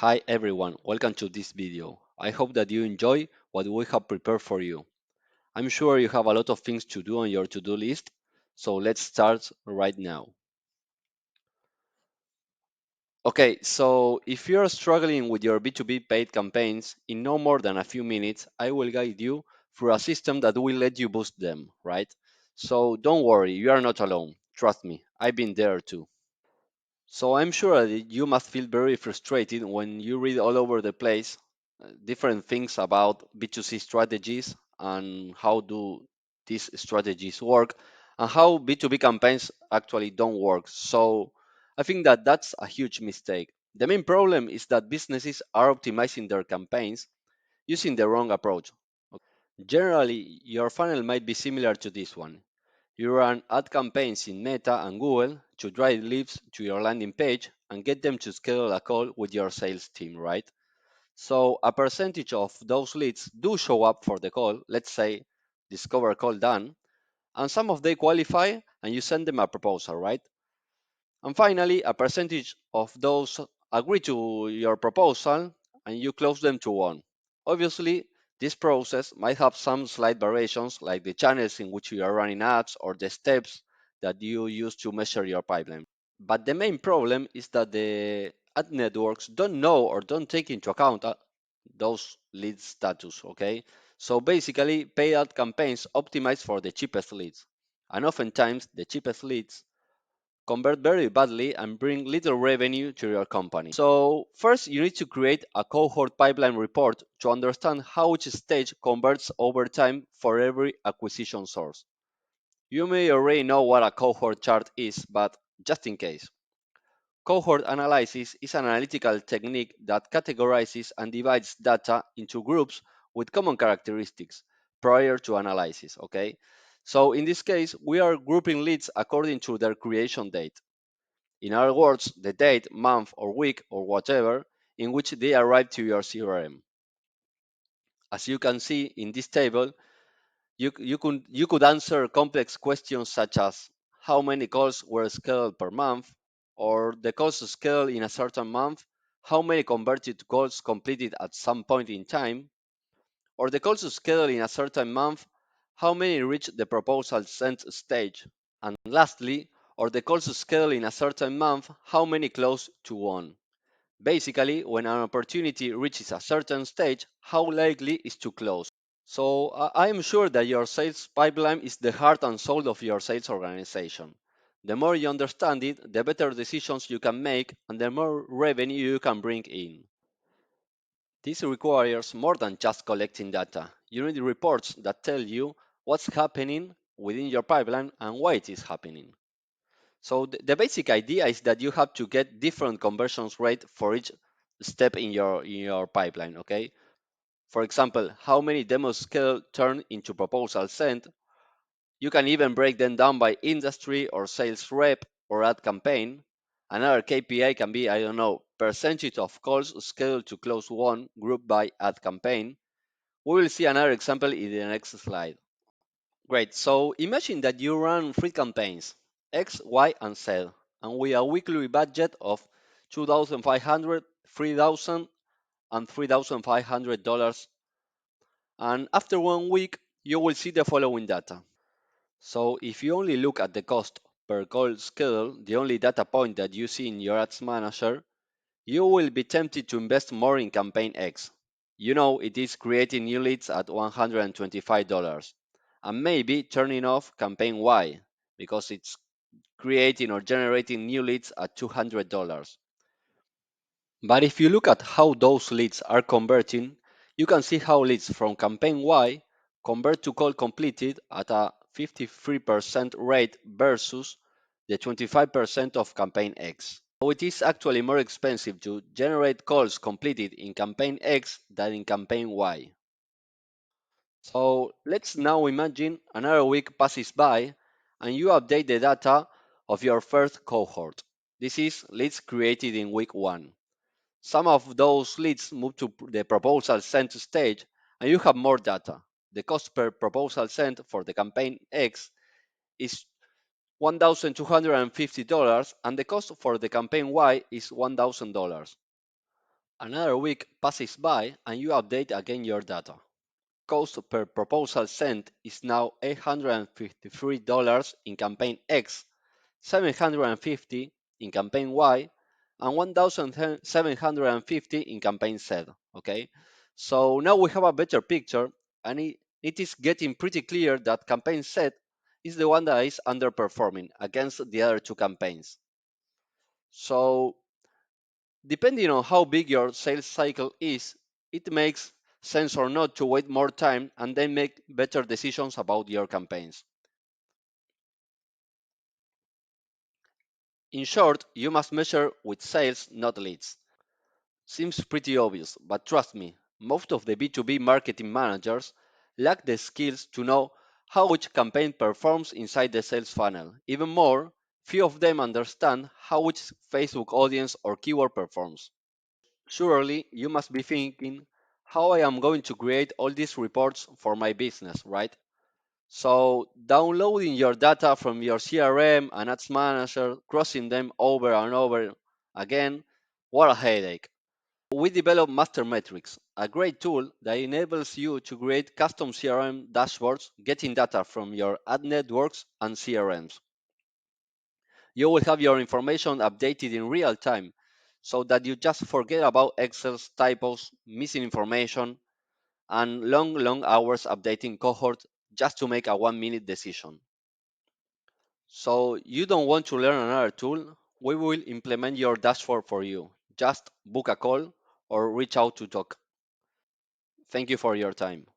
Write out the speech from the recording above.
Hi everyone, welcome to this video. I hope that you enjoy what we have prepared for you. I'm sure you have a lot of things to do on your to-do list, so let's start right now. Okay, so if you're struggling with your B2B paid campaigns, in no more than a few minutes, I will guide you through a system that will let you boost them, right? So don't worry, you are not alone. Trust me, I've been there too. So I'm sure that you must feel very frustrated when you read all over the place different things about B2C strategies and how do these strategies work and how B2B campaigns actually don't work. So I think that that's a huge mistake. The main problem is that businesses are optimizing their campaigns using the wrong approach. Generally, your funnel might be similar to this one. You run ad campaigns in Meta and Google to drive leads to your landing page and get them to schedule a call with your sales team, right? So a percentage of those leads do show up for the call, let's say discover call done, and some of they qualify and you send them a proposal, right? And finally, a percentage of those agree to your proposal and you close them to one. Obviously, this process might have some slight variations like the channels in which you are running ads or the steps that you use to measure your pipeline. But the main problem is that the ad networks don't know or don't take into account those lead status, okay? So basically, paid ad campaigns optimize for the cheapest leads. And oftentimes, the cheapest leads convert very badly and bring little revenue to your company. So first, you need to create a cohort pipeline report to understand how each stage converts over time for every acquisition source. You may already know what a cohort chart is, but just in case. Cohort analysis is an analytical technique that categorizes and divides data into groups with common characteristics prior to analysis, okay? So in this case, we are grouping leads according to their creation date. In other words, the date, month, or week, or whatever, in which they arrive to your CRM. As you can see in this table, you could answer complex questions such as how many calls were scheduled per month, or the calls scheduled in a certain month, how many converted calls completed at some point in time, or the calls scheduled in a certain month, how many reached the proposal sent stage, and lastly, or the calls scheduled in a certain month, how many close to one. Basically, when an opportunity reaches a certain stage, how likely is to close. So I am sure that your sales pipeline is the heart and soul of your sales organization. The more you understand it, the better decisions you can make and the more revenue you can bring in. This requires more than just collecting data. You need reports that tell you what's happening within your pipeline and why it is happening. So the basic idea is that you have to get different conversions rate for each step in your pipeline, okay? For example, how many demos scheduled turn into proposals sent. You can even break them down by industry or sales rep or ad campaign. Another KPI can be, I don't know, percentage of calls scheduled to close one grouped by ad campaign. We will see another example in the next slide. Great, so imagine that you run three campaigns, X, Y, and Z, and with a weekly budget of 2,500, 3,000, and $3,500. And after 1 week, you will see the following data. So if you only look at the cost per call schedule, the only data point that you see in your ads manager, you will be tempted to invest more in campaign X. You know it is creating new leads at $125 and maybe turning off campaign Y because it's creating or generating new leads at $200. But if you look at how those leads are converting, you can see how leads from campaign Y convert to call completed at a 53% rate versus the 25% of campaign X. So it is actually more expensive to generate calls completed in campaign X than in campaign Y. So let's now imagine another week passes by and you update the data of your first cohort. This is leads created in week 1. Some of those leads move to the proposal sent stage and you have more data. The cost per proposal sent for the campaign X is $1,250 and the cost for the campaign Y is $1,000. Another week passes by and you update again your data. Cost per proposal sent is now $853 in campaign X, 750 in campaign Y, and 1750 in campaign Z. Okay, so now we have a better picture, and it is getting pretty clear that campaign Z is the one that is underperforming against the other two campaigns. So depending on how big your sales cycle is, it makes sense or not to wait more time and then make better decisions about your campaigns. In short, you must measure with sales, not leads. Seems pretty obvious, but trust me, most of the B2B marketing managers lack the skills to know how each campaign performs inside the sales funnel. Even more, few of them understand how each Facebook audience or keyword performs. Surely you must be thinking how I am going to create all these reports for my business, right? So downloading your data from your CRM and Ads Manager, crossing them over and over again, what a headache. So we developed Master Metrics, a great tool that enables you to create custom CRM dashboards getting data from your ad networks and CRMs. You will have your information updated in real time so that you just forget about Excel's typos, missing information, and long hours updating cohort just to make a 1 minute decision. So you don't want to learn another tool? We will implement your dashboard for you. Just book a call or reach out to talk. Thank you for your time.